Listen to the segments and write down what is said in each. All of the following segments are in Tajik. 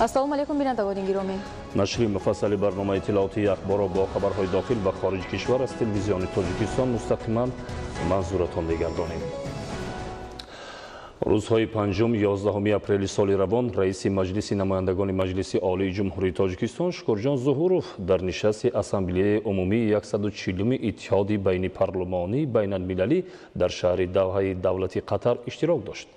ассалому алайкум бинандагони гиромӣ. нашри муфассали барномаи иттилооти ахборро бо хабарҳои дохил ва хориҷи кишвар аз телевизиони Тоҷикистон мустақиман манзуратон мегардонем. рӯзҳои 5-11 апрели соли равон раиси маҷлиси намояндагони маҷлиси олии ҷумҳурии Тоҷикистон Шукурҷон Зуҳуров дар нишасти ассамблеяи умумии 140 иттиҳоди байнипарлумонии байналмилалӣ дар шаҳри Давҳаи давлати Қатар иштирок дошт.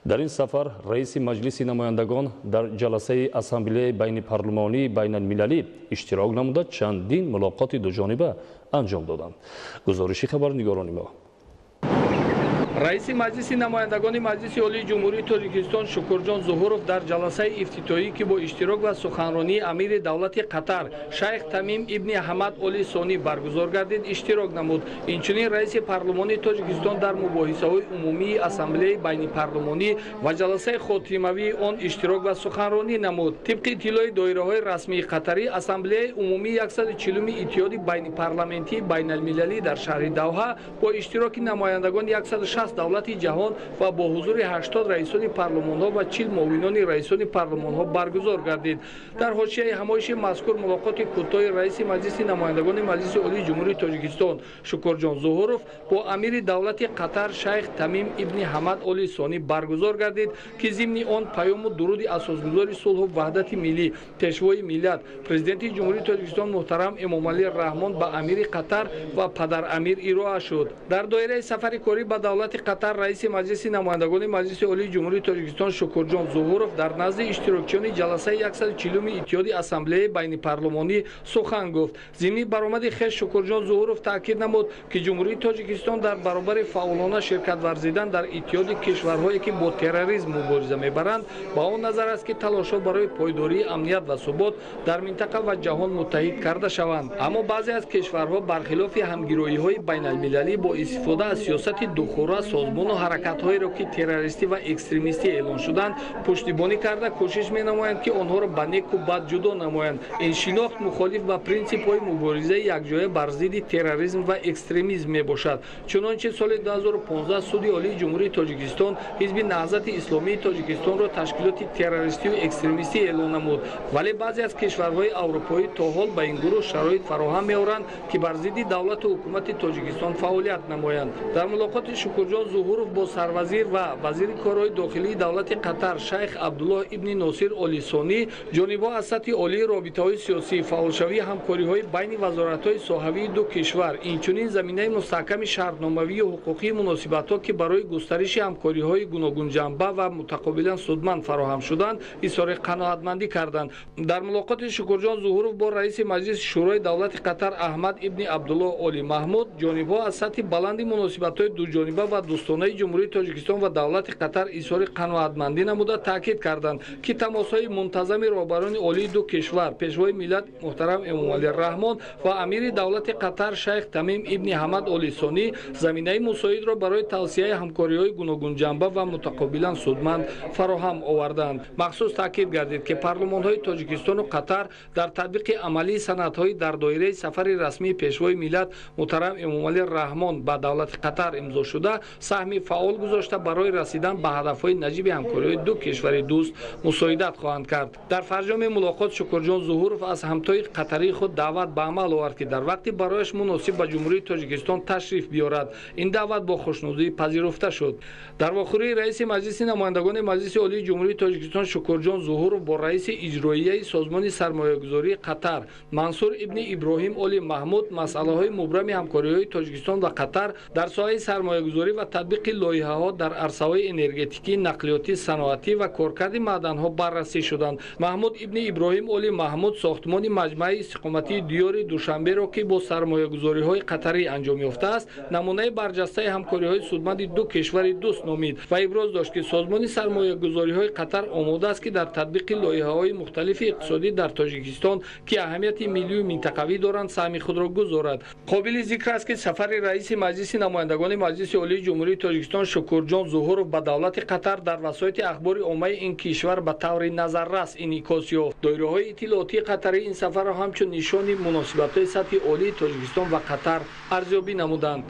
дар ин сафар раиси маҷлиси намояндагон дар ҷаласаи ассамблеяи байнипарлумонии байналмилалӣ иштирок намуда чандин мулоқоти дуҷониба анҷом доданд. гузориши хабарнигорони мо. раиси маҷлиси намояндагони маҷлиси олии ҷумҳурии Тоҷикистон Шукурҷон Зуҳуров дар ҷаласаи ифтитоҳӣ ки бо иштирок ва суханронии амири давлати Қатар Шайх Тамим ибни Ҳамад Оли Сонӣ баргузор гардид иштирок намуд. Инчунин раиси парлумони Тоҷикистон дар мубоҳисаҳои умумии ассамблеяи байнипарлумонӣ ва ҷаласаи хотимавии он иштирок ва суханронӣ намуд. тибқи иттилои доираҳои расмии қатарӣ ассамблеяи умумии 140 иттиҳоди байнипарламентии байналмилалӣ дар шаҳри Давҳа бо иштироки намояндагони 160 давлати ҷаҳон ва бо ҳузури 80 раисони парлумонҳо ва 40 муовинони раисони парлумонҳо баргузор гардид. дар ҳошияи ҳамоиши мазкур мулоқоти кӯтоҳи раиси маҷлиси намояндагони маҷлиси олии ҷумҳурии Тоҷикистон Шукурҷон Зуҳуров бо амири давлати Қатар Шайх Тамим ибни Ҳамад Оли Сонӣ баргузор гардид ки зимни он паёму дуруди асосгузори сулҳу ваҳдати миллӣ пешвои миллат президенти ҷумҳурии Тоҷикистон муҳтарам Эмомалӣ Раҳмон ба амири Қатар ва падарамир ироа шуд. дар доираи сафари корӣ ба давлати Қатар раиси маҷлиси намояндагони маҷлиси олии ҷумҳурии Тоҷикистон Шукурҷон Зуҳуров дар назди иштирокчиёни ҷаласаи 140 иттиҳоди ассамблеяи байнипарлумонӣ сухан гуфт. зимни баромади хеш Шукурҷон Зуҳуров таъкид намуд ки ҷумҳурии Тоҷикистон дар баробари фаъолона ширкат варзидан дар иттиҳоди кишварҳое ки бо терроризм мубориза мебаранд ба он назар аст ки талошҳо барои пойдории амният ва субот дар минтақа ва ҷаҳон муттаҳид карда шаванд. аммо баъзе аз кишварҳо бархилофи ҳамгироиҳои байналмилалӣ бо истифода аз сиёсати духура созмону ҳаракатҳоеро ки террористӣ ва экстремистӣ эълон шуданд пуштибонӣ карда кӯшиш менамоянд ки онҳоро ба неку бад ҷудо намоянд. ин шинохт мухолиф ба принсипҳои муборизаи якҷоя бар зидди терроризм ва экстремизм мебошад. чунончи соли 2015 суди олии ҷумҳурии Тоҷикистон ҳизби наҳзати исломии Тоҷикистонро ташкилоти террористию экстремистӣ эълон намуд, вале баъзе аз кишварҳои аврупоӣ то ҳол ба ин гурӯҳ шароит фароҳам меоранд ки бар зидди давлату ҳукумати Тоҷикистон фаъолият намоянд. дар мулоқоти Шукурҷон Зуҳуров бо сарвазир ва вазири корҳои дохилии давлати Қатар Шайх Абдуллоҳ ибни Носир Оли Сонӣ ҷонибҳо аз сатҳи олии робитаҳои сиёсӣ фаъолшавии ҳамкориҳои байни вазоратҳои соҳавии ду кишвар инчунин заминаи мустаҳками шартномавию ҳуқуқии муносибатҳо ки барои густариши ҳамкориҳои гуногунҷанба ва мутақобилан судманд фароҳам шуданд изҳори қаноатмандӣ карданд. дар мулоқоти Шукурҷон Зуҳуров бо раиси маҷлиси шӯрои давлати Қатар Аҳмад ибни Абдуллоҳ Оли Маҳмуд ҷонибҳо аз сатҳи баланди муносибатҳои дуҷониба ва дӯстонаи ҷумҳурии Тоҷикистон ва давлати Қатар изҳори қаноатмандӣ намуда таъкид карданд ки тамосҳои мунтазами роҳбарони олии ду кишвар пешвои миллат муҳтарам Эмомалӣ Раҳмон ва амири давлати Қатар Шайх Тамим ибни Ҳамад Оли Сонӣ заминаи мусоидро барои тавсияи ҳамкориҳои гуногунҷанба ва мутақобилан судманд фароҳам оварданд. махсус таъкид гардид ки парлумонҳои Тоҷикистону Қатар дар татбиқи амалии санадҳои дар доираи сафари расмии пешвои миллат муҳтарам Эмомалӣ Раҳмон ба давлати Қатар имзо шуда саҳми фаъол гузошта барои расидан ба ҳадафҳои наҷиби ҳамкориҳои ду кишвари дӯст мусоидат хоҳанд кард. дар фарҷоми мулоқот Шукурҷон Зуҳуров аз ҳамтои қатарии худ даъват ба амал овард ки дар вақти барояш муносиб ба ҷумҳурии Тоҷикистон ташриф биёрад. ин даъват бо хушнудӣ пазируфта шуд. дар вохӯрии раиси маҷлиси намояндагони маҷлиси олии ҷумҳурии Тоҷикистон Шукурҷон Зуҳуров бо раиси иҷроияи созмони сармоягузории Қатар Мансур ибни Иброҳим Оли Маҳмуд масъалаҳои мубрами ҳамкориҳои Тоҷикистон ва Қатар дар соҳаи сармоягузорӣ ва татбиқи лоиҳаҳо дар арсаҳои энергетикӣ, нақлиётӣ, саноатӣ ва коркарди маъданҳо баррасӣ шуданд. маҳмуд ибни Иброҳим Оли Маҳмуд сохтмони маҷмаи истиқоматии диёри Душанберо ки бо сармоягузориҳои қатарӣ анҷом ёфтааст намунаи барҷастаи ҳамкориҳои судманди ду кишвари дӯст номид ва иброз дошт ки созмони сармоягузориҳои Қатар омода аст ки дар татбиқи лоиҳаҳои мухталифи иқтисодӣ дар Тоҷикистон ки аҳамияти миллию минтақавӣ доранд саҳми худро гузорад. қобили зикр аст ки сафари раиси маҷлиси намояндагони маҷлиси олии ҷумҳурии Тоҷикистон Шукурҷон Зуҳуров ба давлати Қатар дар васоити ахбори оммаи ин кишвар ба таври назаррас инъикос ёфт. доираҳои иттилоотии қатарӣ ин сафарро ҳамчун нишони муносибатҳои сатҳи олии Тоҷикистон ва Қатар арзёбӣ намуданд.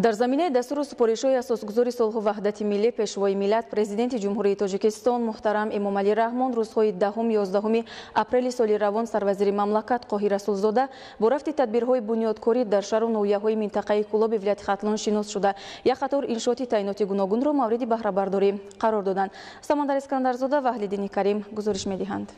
در زمینه دستور سپارش‌های اساسگذار صلح و وحدت ملی پیشوای ملت پرزیدنت جمهوری تاجیکستان محترم امامعلی رحمان روزهای 10-11 اپریل سال روان سروزیر مملکت قاهی رسولزاده با رفت تدبیرهای بنیادکاری در شهر و نویه‌های منطقه کولاب ولایت ختلان شناس شده یک قطار انشاءات تعیینات گوناگون را مورد بهره برداری قرار دادند. سمندر اسکندرزاده و وحیددین کریم گزارش می‌دهند.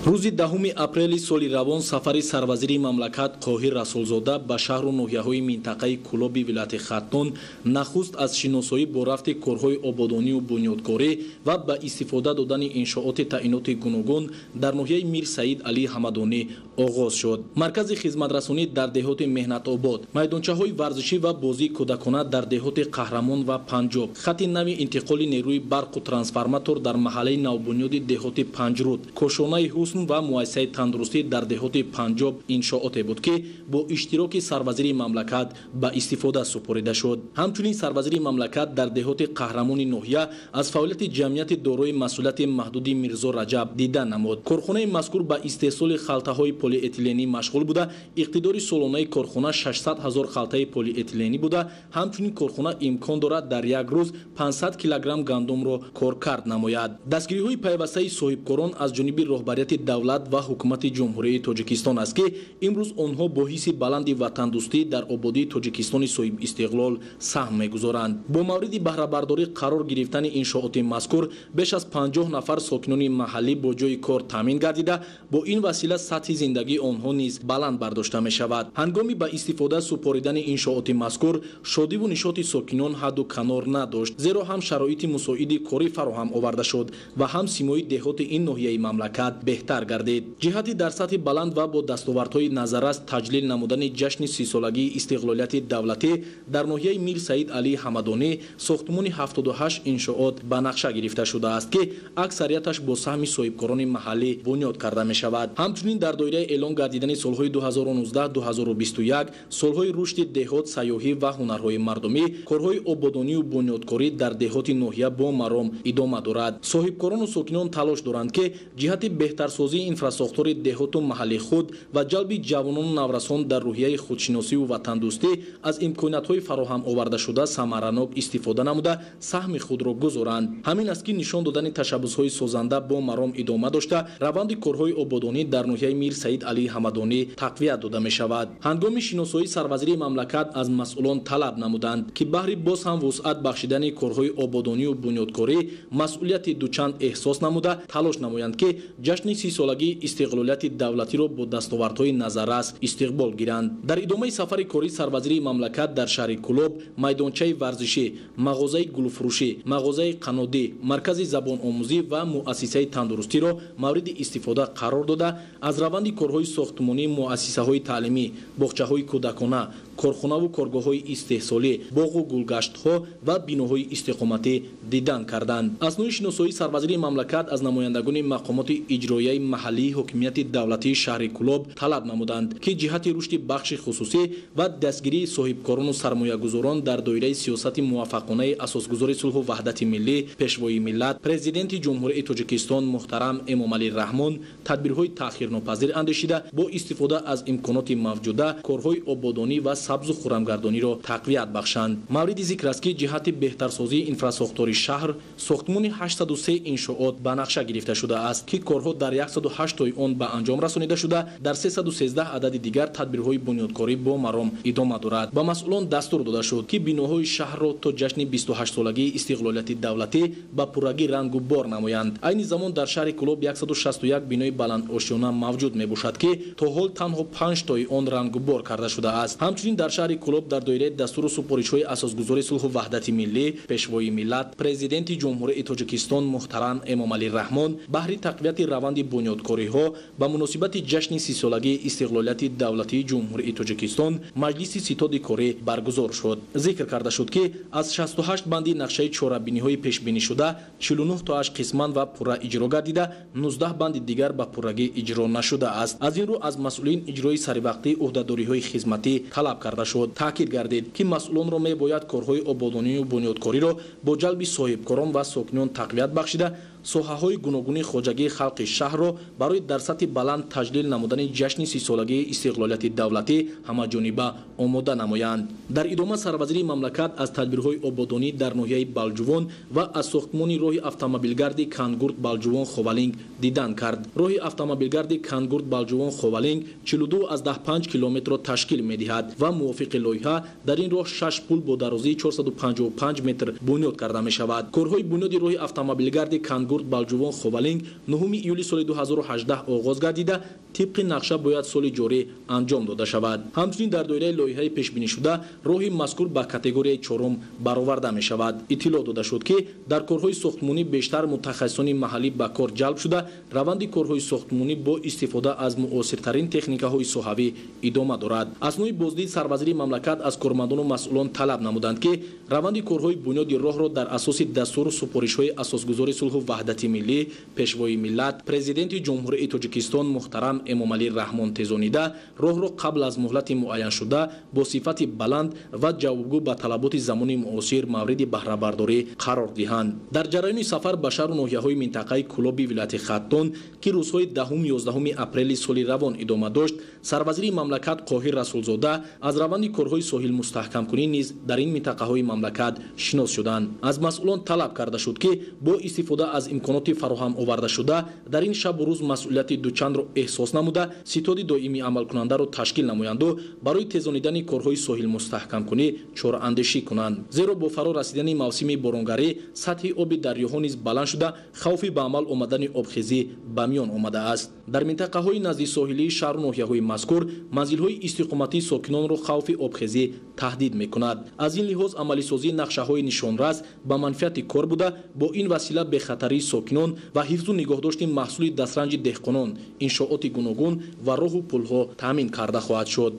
روز 10 اپریل سال روان سفر سروزیر مملکت قاهی رسولزاده به شهر و نویه‌های منطقه کولاب ولایت ختلان نخست از شناسایی با رفت کارهای آبادانی و بنیادکاری و به استفاده دادن انشاءات تعیینات گوناگون در ناحیه میر سعید علی حمدانی آغاز شد. مرکز خدمترسانی در دهات مهنت آباد، میدانچه‌های ورزشی و بازی کودکانه در دهات قهرمان و پنجاب، خط نو انتقال نیروی برق و ترانسفورماتور در محله نوبنیاد دهات پنجرود، کاشانه حسن و مؤسسه تندرستی در دهات پنجاب انشاءات بود که با اشتراک سروزیر مملکت به استفاده سپرده شد. همچنین سروزیر مملکت در دهات قهرمان ناحیه از فعالیت جمعیت دارای مسئولیت محدود میرزا رجب دیدن نمود. کارخانه مذکور به استحصال خلطه‌های پلی اتیلنی مشغول بوده. اقتدار سالانه کارخانه 600,000 خلطه پلی اتیلنی بوده. همچنین کارخانه امکان دارد در یک روز 500 کیلوگرم گندم را کارکرد نماید. دستگیری‌های پیوسته صاحبکاران از جانب رهبریت دولت و حکومت جمهوری تاجیکستان است که امروز آنها با حس بلند وطن دوستی در آبادی تاجیکستان صاحب استقلال سهم می‌گذارند. با مورد بهره برداری قرار گرفتن انشاءات مذکور بیش از 50 نفر ساکنان محلی با جای کار تامین گردیده، با این وسیله سطح زندگی آنها نیز بلند برداشته می‌شود. هنگامی به استفاده سپاریدن انشاءات مذکور شادی و نشاط ساکنان حد و کنار نداشت، زیرا هم شرایط مساعد کاری فراهم آورده شد و هم سیمای دهات این ناحیه مملکت بهتر گردید. جهتی در سطح بلند و با دستاوردهای نظررس تجلیل نمودن جشن 30 سالگی استقلالیت دولتی در ناحیه میر سعید علی حمدانی ساختمان 78 انشاءات به نقشه گرفته شده است که اکثریتش با سهم صاحبکاران محلی بنیاد کرده می شود. همچنین در دایره اعلان گردیدن سالهای 2019-2021 سالهای رشد دهات، سیاحی و هنرهای مردمی، کارهای آبادانی و بنیادکاری در دهات ناحیه با مرام ادامه دارد. صاحبکاران و ساکنان تلاش دارند که جهت بهترسازی اینفراساختور دهات و محلی خود و جلب جوانان و نورسان در روحیه خودشناسی و وطن دوستی از امکانات‌های فراهم آورده شده ثمراناک استفاده نموده سهم خود را گذارند. همین است که نشان دادن تشبس‌های سازنده با مرام ادامه داشته روند کارهای آبادانی در ناحیه میر سعید علی حمدانی تقویت داده می شود. هنگام شناسایی سروزیر مملکت از مسئولان طلب نمودند که بهر باز هم وسعت بخشیدن کارهای آبادانی و بنیادکاری مسئولیت دوچند احساس نموده تلاش نمایند که جشن 30 سالگی استقلالیت دولتی را با دستاوردهای نظررس استقبال گیرند. در ادامه سفر کاری سروزیر مملکت در شهر کولاب میدانچه ورزشی، مغازه گلفروشی، مغازه قنادی، مرکز زبان آموزی و مؤسسه تندرستی را مورد استفاده قرار داده از روند کارهای ساختمانی مؤسسه‌های تعلیمی، باغچه‌های کودکانه، کارخانه و کارگاه‌های استحصالی، باغ و گلگشت‌ها و بیناهای استقامتی دیدن کردند. اثنای شناسایی سروزیر مملکت از نمایندگان مقامات اجرایی محلی حکومت دولتی شهر کولاب طلب نمودند که جهت رشد بخش خصوصی و دستگیری صاحبکاران و سرمایه‌گذاران در دایره سیاست موفقانه اساسگذار صلح و وحدت ملی پیشوای ملت پرزیدنت جمهوری تاجیکستان محترم امامعلی رحمان تدبیرهای تأخیرناپذیر اندیشیده با استفاده از امکانات موجوده کارهای آبادانی و سبز و خرمگردانی را تقویت بخشند. مورد ذکر است که جهت بهترسازی اینفراساختور شهر ساختمان 803 انشاءات به نقشه گرفته شده است که کارها در 108 تای آن به انجام رسانیده شده. در 313 عدد دیگر تدبیرهای بنیادکاری با مرام ادامه دارد. به مسئولان دستور داده شد که بیناهای شهر را تا جشن 28 سالگی استقلالیت دولتی با پررنگی رنگ و بار نمایند. عین زمان در شهر کولاب 161 بینای بلند آشیانه موجود می باشد که تا حال تنها 5 تای آن رنگ و بار کرده شده است. همچنین در شهر کولاب در دایره دستور سپارش‌های اساسگذار صلح و وحدت ملی پیشوای ملت پرزیدنت جمهوری تاجیکستان محترم امامعلی رحمان بهر تقویت روند بنیادکاری‌ها با مناسبت جشن 30 سالگی استقلالیت دولتی جمهوری تاجیکستان مجلس ستاد کاری برگزار شد. ذکر کرده شد که از 68 بندی نقشه چهاربینی‌های پیش بینی شده 49 تاش قسماً و پورا اجرا گردیده 19 بند دیگر به پورگی اجرا نشده است. از این رو از مسئولین اجرای سریوقتی عهده‌داری‌های خدمتی طلب کرده شد. تاکید گردید که مسئولان را می‌باید کارهای آبادانی و بنیادکاری را با جلب صاحبکاران و ساکنان تقویت بخشیده соҳаҳои гуногуни хоҷагии халқи шаҳрро барои дар сатҳи баланд таҷлил намудани ҷашни сисолагии истиқлолияти давлатӣ ҳамаҷониба омода намоянд. дар идома сарвазири мамлакат аз тадбирҳои ободонӣ дар ноҳияи Балҷувон ва аз сохтмони роҳи автомобилгарди Кангурт Балҷувон Ховалинг дидан кард. роҳи автомобилгарди Кангурт Балҷувон Ховалинг 42,5 километрро ташкил медиҳад ва мувофиқи лоиҳа дар ин роҳ 6 пул бо дарозии 455 метр бунёд карда мешавад. корҳои бунёди роҳи автомобилгарди Кангурт Балҷувон Ховалинг 9 июли соли 2018 оғоз гардида тибқи нақша бояд соли ҷорӣ анҷом дода шавад. ҳамчунин дар доираи лоиҳаи пешбинишуда роҳи мазкур ба категорияи 4 бароварда мешавад. иттилоъ дода шуд ки дар корҳои сохтмонӣ бештар мутахассисони маҳаллӣ ба кор ҷалб шуда раванди корҳои сохтмонӣ бо истифода аз муосиртарин техникаҳои соҳавӣ идома дорад. аснои боздид сарвазири мамлакат аз кормандону масъулон талаб намуданд ки раванди корҳои бунёди роҳро дар асоси дастуру супоришҳои асосгузори сулҳу ваҳдати миллӣ пешвои миллат президенти ҷумҳурии Тоҷикистон муҳтарам Эмомалӣ Раҳмон тезонида роҳро қабл аз муҳлати муайяншуда бо сифати баланд ва ҷавобгӯ ба талаботи замони муосир мавриди баҳрабардорӣ қарор диҳанд. дар ҷараёни сафар ба шаҳру ноҳияҳои минтақаи Кулоби вилояти Хаттон ки рӯзҳои 10-11 апрели соли равон идома дошт, сарвазири мамлакат Қоҳир Расулзода аз раванди корҳои соҳил мустаҳкамкунӣ низ дар ин минтақаҳои мамлакат шинос шуданд. аз масъулон талаб карда шуд ки бо истифода аз имконоти фароҳам овардашуда дар ин шабу рӯз масъулияти дучандро эҳсос намуда ситоди доимӣ амалкунандаро ташкил намоянду барои тезонидани корҳои соҳил мустаҳкамкунӣ чораандешӣ кунанд. зеро бо фаро расидани мавсими боронгарӣ сатҳи оби дарёҳо низ баланд шуда хавфи ба амал омадани обхезӣ ба миён омадааст. дар минтақаҳои назди соҳилии шаҳру ноҳияҳои мазкур манзилҳои истиқоматии сокинонро хавфи обхезӣ таҳдид мекунад. аз ин лиҳоз амалисозии нақшаҳои нишонрас ба манфиати кор буда бо ин васила бехатарии сокинон ва ҳифзу нигоҳдошти маҳсули дастранҷи деҳқонон иншооти гуногун ва роҳу пулҳо таъмин карда хоҳад шуд.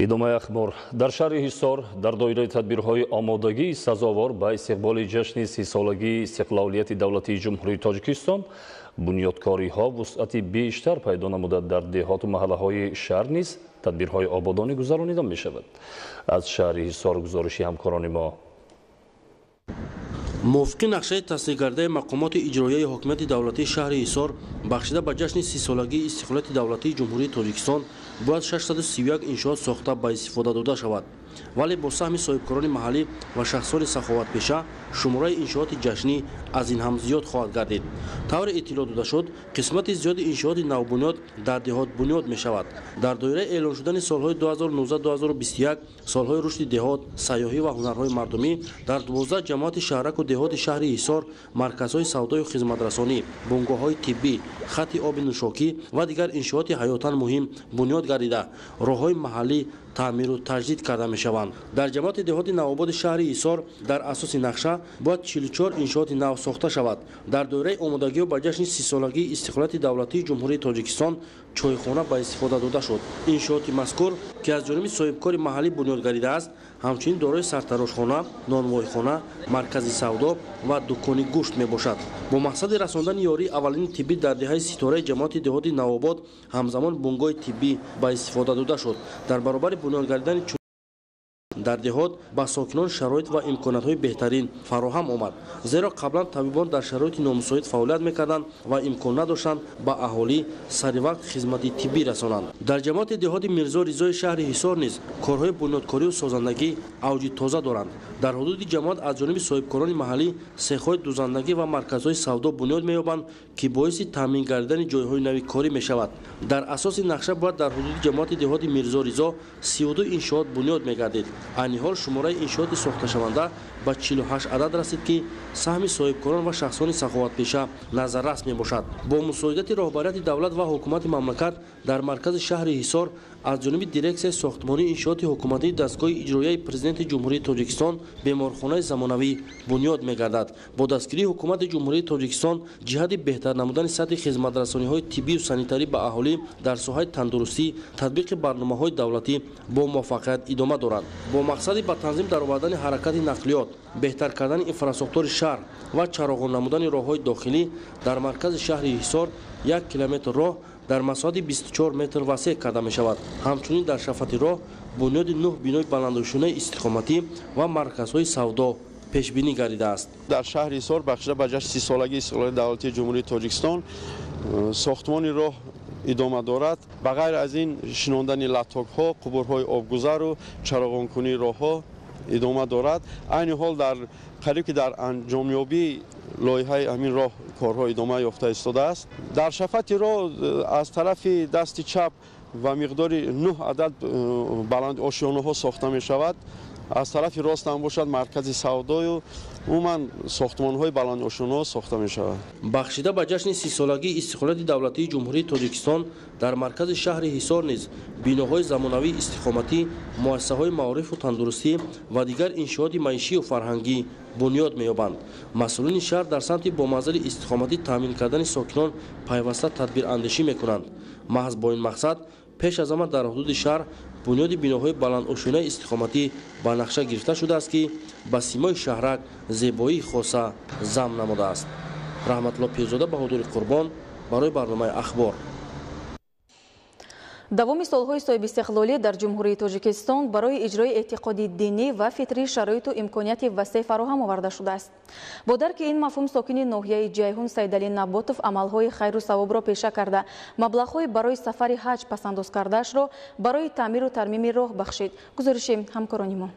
идомаи ахбор. дар шаҳри Ҳисор дар доираи тадбирҳои омодагии сазовор ба истиқболи ҷашни 30-солагии истиқлолияти давлатии ҷумҳурии Тоҷикистон бунёдкориҳо вусъати бештар пайдо намуда дар деҳоту маҳаллаҳои шаҳр низ тадбирҳои ободонӣ гузаронида мешавад. аз шаҳри Ҳисор гузориши ҳамкорони мо. мувофиқи нақшаи тасдиқкардаи мақомоти иҷроияи ҳокимияти давлатии шаҳри Ҳисор бахшида ба ҷашни 30-солагии истиқлолияти давлатии ҷумҳурии Тоҷикистон бояд 631 иншоот сохта ба истифода дода шавад. вале бо саҳми соҳибкорони маҳаллӣ ва шахсони саховатпеша шумораи иншооти ҷашнӣ аз ин ҳам зиёд хоҳад гардид. тавре иттилоъ дода шуд, қисмати зиёди иншооти навбунёд дар деҳот бунёд мешавад. дар доираи эълон шудани солҳои 2019-2021 солҳои рушди деҳот, сайёҳӣ ва ҳунарҳои мардумӣ дар 12 ҷамоати шаҳраку деҳоти шаҳри Ҳисор марказҳои савдою хизматрасонӣ, бунгоҳҳои тиббӣ, хатти оби нӯшокӣ ва дигар иншооти ҳаётан муҳим бунёд гардида роҳҳои маҳаллӣ таъмиру таҷдид карда мешаванд. дар ҷамоати деҳоти навободи шаҳри Ҳисор дар асоси нақша бояд 44 иншооти нав сохта шавад. дар доираи омодагиҳо ба ҷашни 30-солагии истиқлолияти давлатии ҷумҳурии Тоҷикистон чойхона ба истифода дода шуд. иншооти мазкур ки аз ҷониби соҳибкори маҳаллӣ бунёд гардидааст, ҳамчунин дорои сартарошхона, нонвойхона, маркази савдо ва дукони гӯшт мебошад. бо мақсади расондани ёрии аввалини тиббӣ дар деҳаи ситораи ҷамоати деҳоти навобод ҳамзамон бунгоҳи тиббӣ ба истифода дода шуд. дар баробари бунёд гардидани дар деҳот ба сокинон шароит ва имконатҳои беҳтарин фароҳам омад, зеро қаблан табибон дар шароити номусоид фаъолият мекарданд ва имкон надоштанд ба аҳолӣ саривақт хизмати тиббӣ расонанд. дар ҷамоати деҳоти Мирзо Ризои шаҳри Ҳисор низ корҳои бунёдкорию созандагӣ авҷи тоза доранд. дар ҳудуди ҷамоат аз ҷониби соҳибкорони маҳаллӣ сехҳои дузандагӣ ва марказҳои савдо бунёд меёбанд, ки боиси таъмин гардидани ҷойҳои нави корӣ мешавад. дар асоси нақша бояд дар ҳудуди ҷамоати деҳоти Мирзо Ризо 32 иншоот бунёд мегардид. айни ҳол шумораи иншооти сохташаванда ба 48 адад расид, ки саҳми соҳибкорон ва шахсони саховатпеша назаррас мебошад. бо мусоидати роҳбарияти давлат ва ҳукумати мамлакат дар маркази шаҳри Ҳисор аз ҷониби дирексияи сохтмонии иншооти ҳукуматии дастгоҳи иҷроияи президенти ҷумҳурии Тоҷикистон беморхонаи замонавӣ бунёд мегардад. бо дастгирии ҳукумати ҷумҳурии Тоҷикистон ҷиҳати беҳтар намудани сатҳи хизматрасониҳои тиббию санитарӣ ба аҳолӣ дар соҳаи тандурустӣ татбиқи барномаҳои давлатӣ бо муваффақият идома дорад. бо мақсади ба танзим даровардани ҳаракати нақлиёт, беҳтар кардани инфраструктураи шаҳр ва чароғон намудани роҳҳои дохилӣ дар маркази шаҳри Ҳисор 1 километр роҳ дар масоҳати 24 метр васеъ карда мешавад. ҳамчунин дар шафати роҳ бунёди 9 бинои баландушунаи истиқоматӣ ва марказҳои савдо پیش بینی گردیده است. در شهر ایسار بخشیده به جشن 30 سالگی استقلال دولتی جمهوری تاجیکستان ساختمان راه ادامه دارد. بغیر از این شناندن لاتاک‌ها، قبورهای آبگذر و چراغان‌کنی راه‌ها ادامه دارد. عین حال در قریب که در انجامیابی لایحه همین راه کارها ادامه یافته ایستاده است. در شفت راه از طرف دست چپ و مقدار 9 عدد بلند آشیانه‌ها ساخته می شود. از طرف راست هم باشد مرکز سودای و عموما ساختمان‌های بلند آشیانه‌ها ساخته می شود. بخشیده به جشن 30 سالگی استقلال دولتی جمهوری تاجیکستان در مرکز شهر حصار نیز بیناهای زمانوی استقامتی، مؤسسه‌های معارف و تندرستی و دیگر انشاءات معیشی و فرهنگی بنیاد می‌یابند. مسئولین شهر در سمت با منظر استقامتی تامین کردن ساکنان پیوسته تدبیر اندیشی می‌کنند. محض با این مقصد پیش از همه در حدود شهر بنیاد بیناهای بلند آشیانه استقامتی با نقشه گرفته شده است که با سیمای شهرک زیبایی خاصه ضم نموده است. رحمت الله پیرزاده بهادر قربان برای برنامه اخبار. давоми солҳои соҳибистиқлолӣ дар ҷумҳурии тоҷикистон барои иҷрои эътиқоди динӣ ва фитрӣ шароиту имконияти васеъ фароҳам оварда шудааст. бо дарки ин мафҳум сокини ноҳияи ҷайҳун Сайдалӣ Наботов амалҳои хайру савобро пеша карда маблағҳои барои сафари ҳаҷ пасандоз кардаашро барои таъмиру тармими роҳ бахшид. гузориши ҳамкорони мо.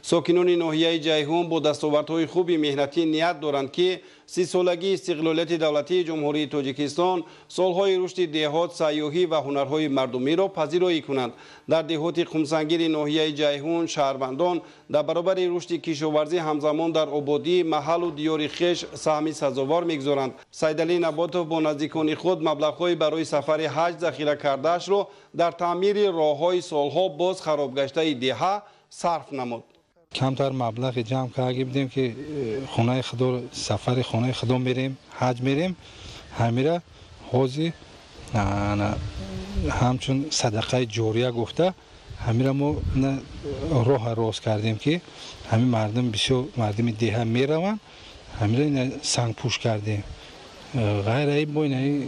ساکنان ناحیه جیهون با دستاوردهای خوبی مهنتی نیت دارند که 30 سالگی استقلالیت دولتی جمهوری تاجیکستان سالهای رشد دهات، سیاحی و هنرهای مردمی را پذیرایی کنند. در دهات قمسنگیر ناحیه جیهون شهروندان در برابر رشد کشاورزی همزمان در آبادی محل و دیار خویش سهمی سزاوار می‌گذارند. سیدعلی نباتوف با نزدیکان خود مبلغ‌های برای سفر حج ذخیره کرده‌اش را در تعمیر راه‌های سالها باز خراب گشته دهه صرف نمود. کمتر مبلغ جمع کرده بودیم که خانه خدا سفر خانه خدا میریم حج میریم همیره حاضی همچون صدقه جاریه گفته همیره ما راه راست کردیم که همین مردم بسیار مردم دیه میروند همیره سنگ پوش کردیم غیر ای باین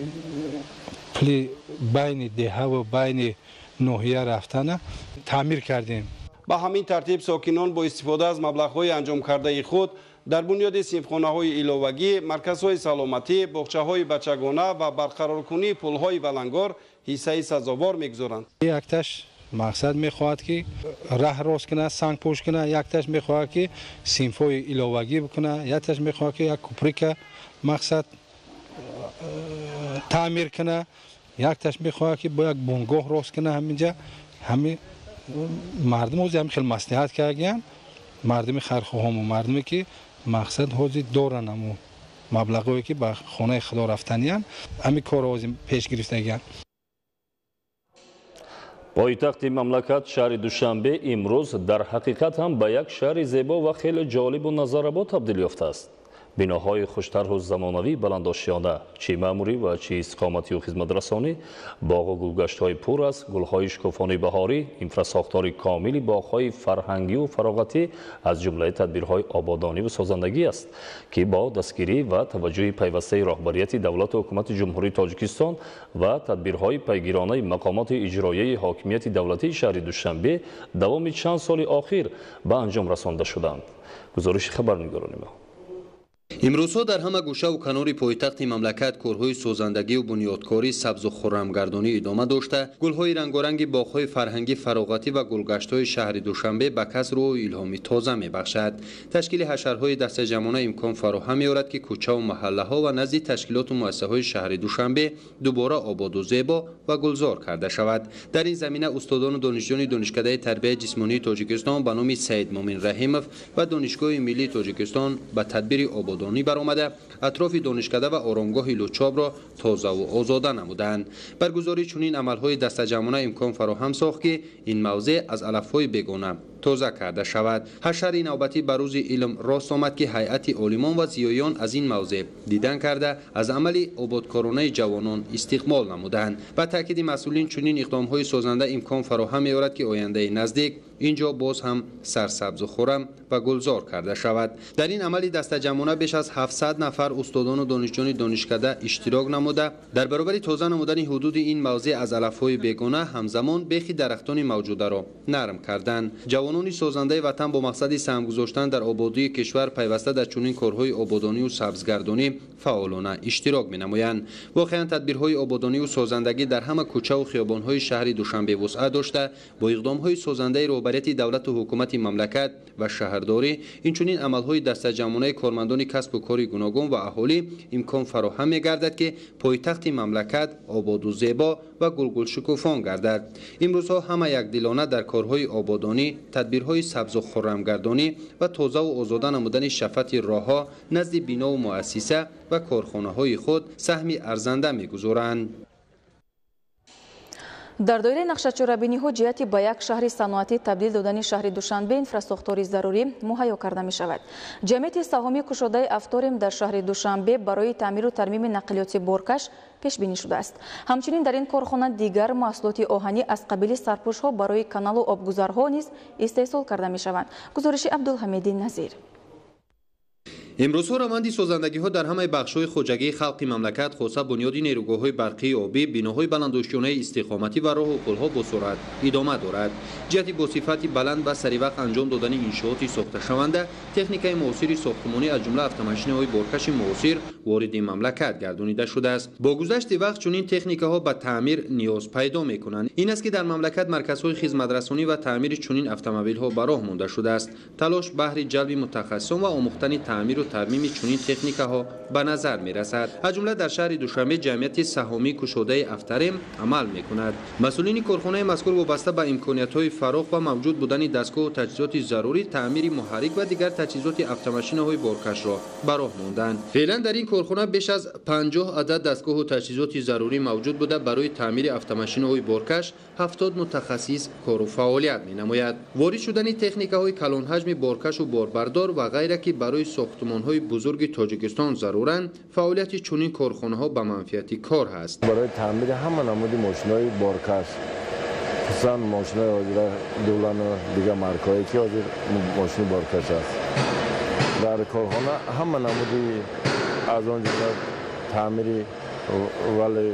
پلی بین دیه و بین ناحیه رفتن تعمیر کردیم. به همین ترتیب ساکنان با استفاده از مبلغ‌های انجام کرده خود در بنیاد صنفخانه‌های علاوگی، مرکزهای سلامتی، باغچه‌های بچگانه و برقرارکنی پل‌های ولنگار حصه سزاوار می‌گذارند. یکتاش مقصد می‌خواهد که راه راست کنه، سنگ پوش کنه، یکتاش می‌خواهد که صنف‌های علاوگی بکنه، یکتاش می‌خواهد که یک کوپری مقصد تعمیر کنه، یکتاش می‌خواهد که با یک بنگاه راست کنه همینجا همین مردم هوزی هم خیلی مصلحت کردن مردم خرخوهم و مردمی که مقصد هوزی دارن همو مبلغایی که به خانه خدا رفتنیان همین کار هوزی پیش گرفتگن. پایتخت مملکت شهر دوشنبه امروز در حقیقت هم به یک شهر زیبا و خیلی جالب و نظرآباد تبدیل یافته است. بناهای خوشطرح و زمانوی بلندآشیانه چی معموری و چی استقامتی و خدمترسانی، باغ و گلگشت‌های پر از گل‌های شکوفانی بهاری، انفراساختار کاملی باغ‌های فرهنگی و فراغتی از جمله تدبیرهای آبادانی و سازندگی است که با دستگیری و توجه پیوسته راهبریت دولت و حکومت جمهوری تاجیکستان و تدبیرهای پیگیرانه مقامات اجرایی حاکمیت دولتی شهر دوشنبه دوام چند سال اخیر به انجام رسانده شدند. گزارش خبرنگاران ما. امروزها در همه گوشه و کنار پایتخت مملکت کارهای سازندگی و بنیادکاری سبز و خرمگردانی ادامه داشته گلهای رنگارنگ باغ‌های فرهنگی فراغتی و گلگشت‌های شهر دوشنبه به کس رو الهامی تازه می‌بخشد. تشکیل حشرهای دسته جمعانه امکان فراهم می‌آورد که کوچه و محله‌ها و نزد تشکیلات و مؤسسه‌های شهر دوشنبه دوباره آباد و زیبا و گلزار کرده شود. در این زمینه استادان و دانشجویان دانشکده تربیت جسمانی تاجیکستان به نام سید مومن رحیموف و دانشگاه ملی تاجیکستان به تدبیر آبادانی برآمده اطراف دانشکده و آرامگاه لوچاب را تازه و آزاده نمودند. برگزاری چنین عملهای دسته جمعانه امکان فراهم ساخت که این موضع از علفهای بیگانه تازه کرده شود. حشر نوبتی بر روز علم راست آمد که هیئت عالمان و زیایان از این موضع دیدن کرده از عمل آبادکارانه جوانان استقبال نمودند. با تاکید مسئولین چنین اقدام‌های سازنده امکان فراهم می‌آورد که آینده نزدیک اینجا باز هم سرسبز و خرم و گلزار کرده شود. در این عمل دسته جمعانه بیش از 700 نفر استادان و دانشجویان دانشکده اشتراک نموده در برابر تازه نمودن حدود این موضع از علف‌های بیگانه همزمان بیخی درختان موجوده را نرم کردند. جوانان سازنده وطن با مقصد سهم گذاشتن در آبادی کشور پیوسته در چنین کارهای آبادانی و سبزگردانی فعالانه اشتراک می‌نمایند. واقعا تدبیرهای آبادانی و سازندگی در همه کوچه و خیابان‌های شهر دوشنبه وسعت داشته با اقدام‌های سازنده رهبری دولت و حکومت مملکت و شهرداری این چنین عمل‌های دستجمعانه کارمندان کسب و کار گوناگون و اهالی امکان فراهم می‌گردد که پایتخت مملکت آباد و زیبا و گلگل شکوفان گردد. امروزها همه یکدلانه در کارهای آبادانی، تدبیرهای سبز و خرمگردانی و تازه و آزاده نمودن شفت راه‌ها نزد بنا و مؤسسه و کارخانه‌های خود سهمی ارزنده می‌گذارند. در دایره нақшачорабиниҳо ҷиҳати ба як шаҳри саноатӣ табдил додани шаҳри душанбе инфраструктури зарурӣ муҳайё карда мешавад. ҷамъияти саҳомии кушодаи авторим дар шаҳри душанбе барои таъмиру тармими нақлиёти боркаш пешбинӣ шудааст. ҳамчунин дар ин корхона дигар маҳсулоти оҳанӣ аз қабили сарпӯшҳо барои каналу обгузарҳо низ истеҳсол карда мешаванд. гузориши абдулҳамиди назир. امروزها روند سازندگی‌ها در همه بخش‌های خوجگی خلق مملکت خاصه بنیاد نیروگاه‌های برقی آبی، بناهای بلندوشانه استقامتی و راه و پل‌ها با سرعت ادامه دارد. جهتی با صفت بلند و سریع وقت انجام دادن انشاءات ساخته شونده، تکنیک‌های معاصر ساختمانی از جمله اتوماسین‌های بارکش معاصر وارد مملکت گردانیده شده است. با گذشت وقت چنین تکنیک‌ها به تعمیر نیاز پیدا می‌کنند. این است که در مملکت مرکزهای خدمت‌رسانی و تعمیر چنین اتومبیل‌ها به راه مانده شده است. تلاش بهر جلب متخصصان و آموختن تعمیر و ترمیم چنین تکنیک‌ها به نظر می‌رسد. از جمله در شهر دوشنبه جمعیت سهامی کشاده افتریم عمل می‌کند. مسئولین کارخانه مذکور وابسته به امکانیت‌های فراخ و موجود بودن دستگاه و تجهیزات ضروری تعمیر محرک و دیگر تجهیزات اتوماسین‌های بارکش را به راه ماندند. فعلا در این کارخانه بیش از 50 عدد دستگاه و تجهیزات ضروری موجود بوده برای تعمیر اتوماسین‌های بارکش 70 متخصص کار و فعالیت می‌نماید. وارد شدن تکنیک‌های کلان حجم بارکش و باربردار و غیره که برای ساختمان‌های بزرگ تاجیکستان ضرورند، فعالیت چنین کارخانه‌ها به منفعت کار است. برای تعمیر همه نمود ماشین‌های بارکش، خصوصا ماشین‌های حاضر دولان و دیگر مارک‌هایی که حاضر ماشین بارکش است. در کارخانه همه نمودی از آن جمله تعمیری ولی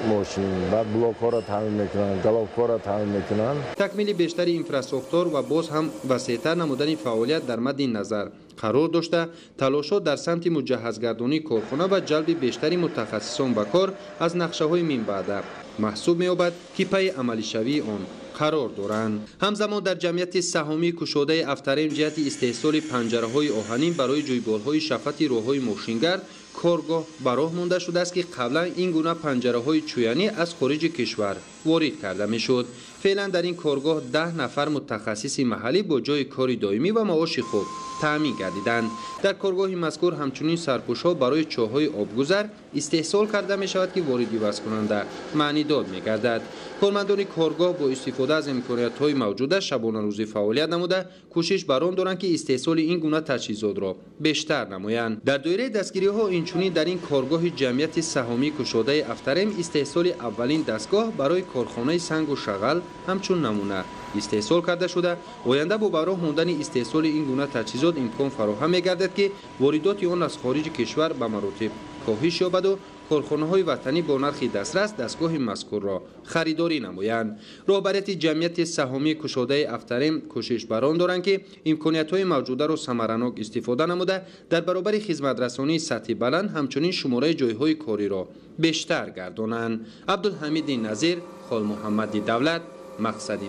ماشین بعد بلوک‌ها را تعمیر می‌کنند، گلاوک‌ها را تعمیر می‌کنند. تکمیل بیشتر اینفراستراکچور و باز هم وسیع‌تر نمودن فعالیت در مد نظر قرار داشته، تلاشات در سمت مجهزگردانی کارخانه و جلب بیشتری متخصصان به کار از نقشه‌های منبعده محسوب می‌یابد که پی عملی شوی آن قرار دارند. همزمان در جمعیت سهامی کشاده افتریم جهت استحصال پنجره‌های آهنین برای جویبارهای شفت راه‌های ماشینگرد کارگاه به راه مانده شده است که قبلا این گونه پنجره‌های چویانی از خارج کشور وارد کرده میشد. فعلا در این کارگاه 10 نفر متخصص محلی با جای کاری دائمی و معاش خوب تامین گردیدند. در کارگاه مذکور همچنین سرپوش‌ها برای چاه‌های آبگذر استحصال کرده می شود که واردی وصل کننده معنی داد می گردد. کارمندان کارگاه با استفاده از امکانیت‌های موجوده شبانه روزی فعالیت نموده کوشش بر آن دارند که استحصال این گونه تجهیزات را بیشتر نمایند. در دایره دستگیری‌ها اینچنین در این کارگاه جمعیت سهامی کشاده افتریم استحصال اولین دستگاه برای کارخانه سنگ و شغل همچون نمونه استحصال کرده شده. آینده با براه ماندن استحصال این گونه تجهیزات امکان فراهم می‌گردد که واردات آن از خارج کشور به مراتب کاهش یابد و کارخانه‌های وطنی با نرخ دسترس دستگاه مذکور را خریداری نمایند. رهبریت جمعیت سهامی کشاده افتریم کوشش بر آن دارند که امکانیت‌های موجوده را ثمرناک استفاده نموده در برابر خدمت‌رسانی سطح بلند همچنین شماره جای‌های کاری را بیشتر گردانند. عبدالحمید نظیر، خال محمد دولت،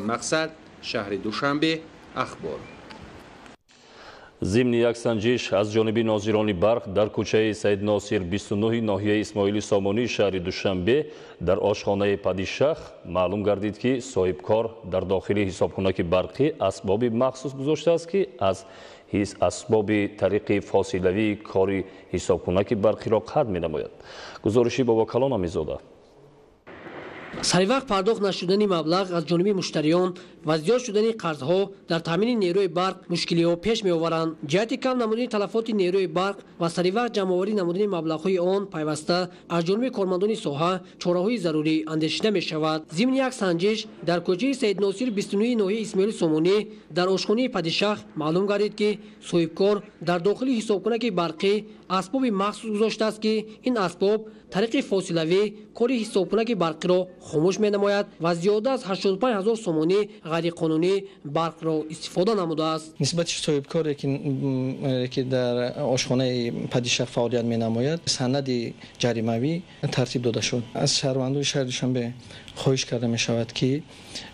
مقصد شهر دوشنبه اخبار. ضمن یک سنجش از جانب ناظران برق در کوچه سید ناصر 29 ناحیه اسماعیل سامانی شهر دوشنبه در آشخانه پادشاه معلوم گردید که صاحبکار در داخل حسابخانه برقی اسباب مخصوص گذاشته است که از اسباب طریق فاصلوی کار حسابخانه برقی را قطع می‌نماید. گزارشی با وکلان امیزاده. سریع پرداخت نشدن مبلغ از جانب مشتریان و زیاد شدن قرضها در تامین نیروی برق مشکلات پیش می‌آورند. جهت کم نمودن تلفات نیروی برق و سریع جمع‌آوری نمودن مبلغ‌های آن پیوسته از جانب کارمندان ساحه چاره‌های ضروری اندیشیده می‌شود. ضمن یک سنجش در کوچه سید ناصر 29 ناحیه اسماعیل سامانی در آشخانه پادشاه معلوم گردید که صاحبکار در داخل حسابخانه برقی اسباب مخصوص گذاشته است که این اسباب طریق فاصلوی کاری حسابناک برقی را خاموش می‌نماید و زیاده از 85000 سومانی غیرقانونی برق را استفاده نموده است. نسبت صاحبکاری که در آشخانه پادشاه فعالیت می‌نماید سند جریمه‌ای ترتیب داده شد. از شهروندان شهر دوشنبه خواهش کرده می‌شود که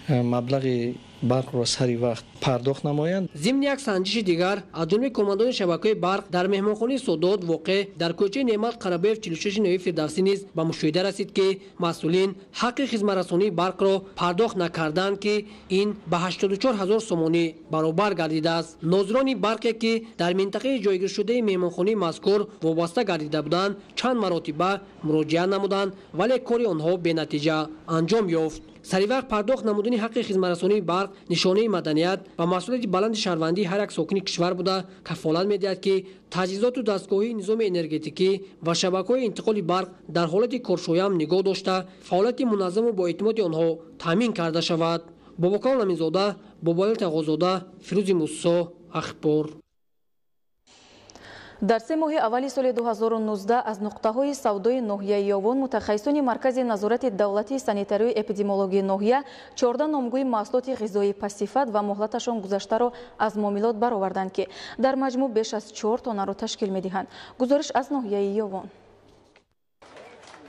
مبلغ برق را سری وقت پرداخت نمایند. ضمن یک سنجش دیگر از جانب کماندان شبکه برق در مهمانخانه سادات واقع در کوچه نعمت قرابیف 46 نوی فردوسی نیز به مشاهده رسید که مسئولین حق خدمترسانی برق را پرداخت نکردند که این به 84000 سومانی برابر گردیده است. ناظران برق که در منطقه جایگیر شده مهمانخانه مذکور وابسته گردیده بودند چند مرتبه مراجعه نمودند ولی کاری آنها به نتیجه انجام یافت. سری وقت پرداخت نمودن حق خدمترسانی برق نشانه مدنیت و مسئولیت بلند شهروندی هر یک ساکن کشور بوده کفالت می‌دهد که تجهیزات و دستگاه‌های نظام انرژتیکی و شبکه‌های انتقال برق در حالت کارشایان نگاه داشته فعالیت منظم و با اعتماد آنها تامین کرده شود. باباکان امینزاده، بابایل تغازاده، فیروز موسی، اخبار. در 3 ماه اولی سال 2019 از نقطه‌های سودای ناحیه یاون متخصصان مرکز نظارت دولتی سانیتاری و اپیدمیولوژی ناحیه 14 نامگوی محصولات غذایی پس‌صفت و مهلتشان گذشته را از معاملات برآوردند که در مجموع بیش از 4 تن را تشکیل می‌دهند. گزارش از ناحیه یاون.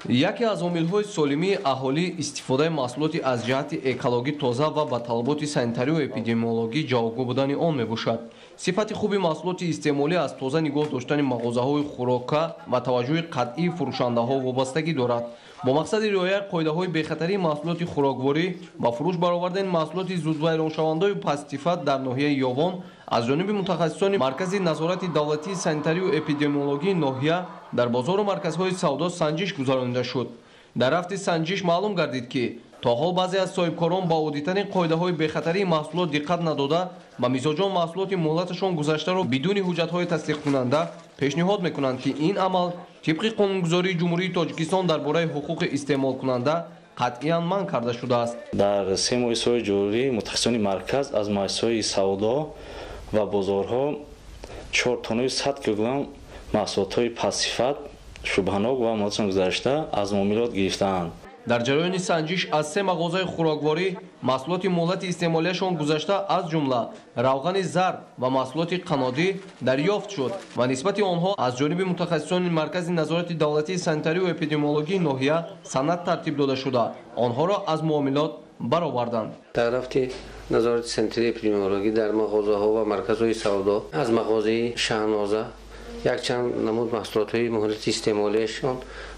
یکی از عامل‌های سالمی اهالی استفاده محصولات از جهت اکولوژی تازه و با طلبات سانیتاری و اپیدمیولوژی جوابگو بودن آن میباشد. صفت خوبی محصولات استعمالی از تازه نگاه داشتن مغازه‌های خوراکه و توجه قطعی فروشنده‌ها وابستگی دارد. با مقصد رعایت قاعده‌های بی‌خطری محصولات خوراکواری با فروش برآوردن محصولات زودویرانشونده و پس‌صفت در ناحیه یاون از جانب متخصصان مرکز نظارت دولتی سانیتاری و اپیدمیولوژی ناحیه در بازار و مرکزهای سودا سنجش گذرانده شد. در رفت سنجش معلوم گردید که تا حال بعضی از صاحبکاران با اودیدن قاعده‌های بی‌خطری محصولات دقت نداده و میزاجان محصولات مهلتشان گذشته را بدون حجت‌های تصدیق کننده پیشنهاد می‌کنند که این عمل طبق قانونگذاری جمهوری تاجیکستان درباره حقوق استعمال کننده قطعاً منع کرده شده است. در 3 ماه سال جاری متخصصان مرکز از مؤسسه‌های سودا و بازارها 4 تن 100 کیلوگرم محصولات پس‌صفت شبهه‌ناک و مهلتشان گذشته از معاملات گرفتند. در جریان سنجش از 3 مغازه خوراکواری محصولات مهلت استعمالیشان گذشته از جمله روغن زرد و محصولات قنادی دریافت شد و نسبت آنها از جانب متخصصان مرکز نظارت دولتی سانیتاری و اپیدمیولوژی ناحیه سند ترتیب داده شده آنها را از معاملات برآوردند. در رفت نظارت سانیتاری اپیدمیولوژی در مغازه‌ها و مرکزهای سودا از مغازه شهنازه یک چند نمود محصولات مهلت استعمالیشان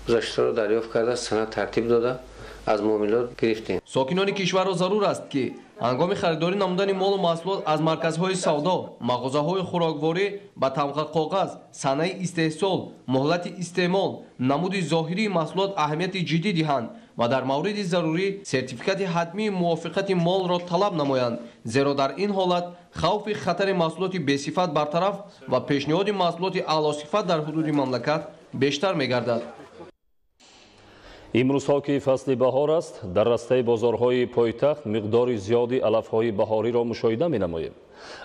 گذشته را دریافت کرده سند ترتیب داده از معاملات گرفتیم. ساکنان کشور را ضرور است که هنگام خریداری نمودن مال و محصولات از مرکزهای سودا، مغازه‌های خوراکواری با تمغه کاغذ، صنایع استحصال، مهلت استعمال، نمود ظاهری محصولات اهمیت جدی دهند و در مورد ضروری سرتیفیکات حتمی موافقت مال را طلب نمایند، زیرا در این حالت خوف خطر محصولات بی‌صفت برطرف و پیشنهاد محصولات اعلی‌صفت در حدود مملکت بیشتر می‌گردد. امروزها که فصل بهار است در راسته بازارهای پایتخت مقدار زیادی علفهای بهاری را مشاهده می‌نماییم.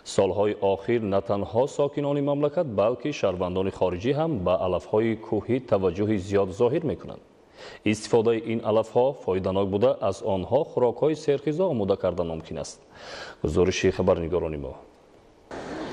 سالهای آخر نه تنها ساکنان مملکت بلکه شهروندان خارجی هم به علفهای کوهی توجه زیاد ظاهر می‌کنند. استفاده این علفها فایده‌ناک بوده از آنها خوراک‌های سرخیزه آماده کردن ممکن است. گزارش خبرنگاران ما.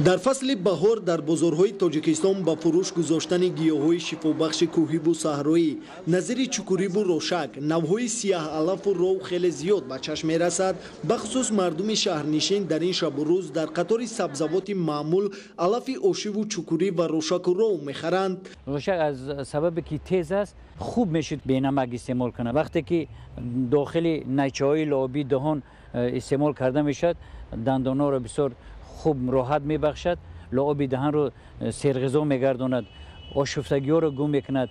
در فصل بهار در بازارهای تاجیکستان با فروش گذاشتن گیاهای شفابخش کوهی و صحرایی نظیر چکوری و روشک نوهای سیاه علف و رو خیلی زیاد به چشم میرسد. بخصوص مردم شهرنشین در این شب و روز در قطار سبزوات معمول علف آشی و چکوری و روشک و رو میخرند. روشک از سبب که تیز است خوب میشد به نمک استعمال کنه. وقتی که داخل نیچه‌های لعابی دهان استعمال کرده میشد دندان‌ها را بسیار خوب راحت میبخشد، لعاب دهان رو سرغذا میگرداند، آشفتگی ها رو گم میکند،